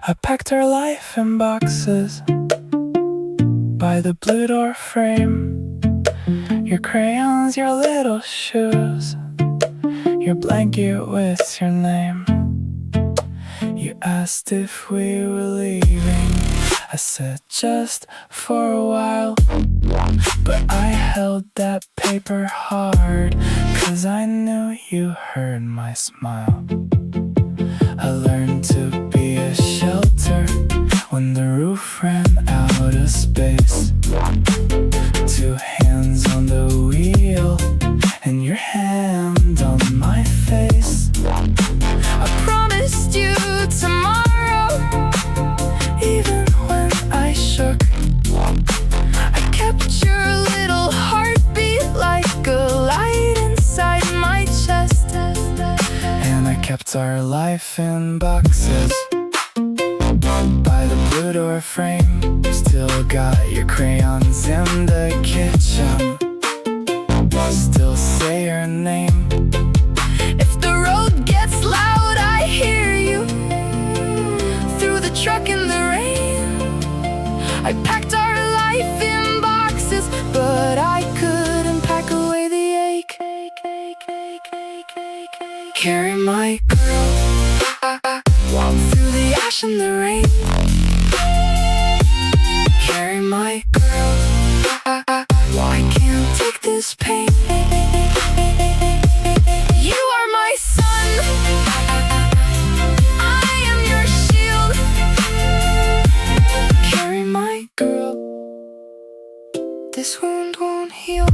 I packed our life in boxes by the blue door frame. Your crayons, your little shoes, your blanket with your name. You asked if we were leaving. I said just for a while, but I held that paper hard, 'cause I knew you heard my smile. I learned to be a shelter when the roof ran out of space. 2 hands on the wheel and your hand on my face. I promised you tomorrow, even when I shook. I kept your little heartbeat like a light inside my chest. And I kept our life in boxes by the blue door frame. Still got your crayons in the kitchen, still say your name. If the road gets loud, I hear you through the truck in the rain. I packed our life in boxes, but I couldn't pack away the ache. Carry my girl through the ash and the rain. Carry my girl, I can't take this pain. You are my sun, I am your shield. Carry my girl, this wound won't heal.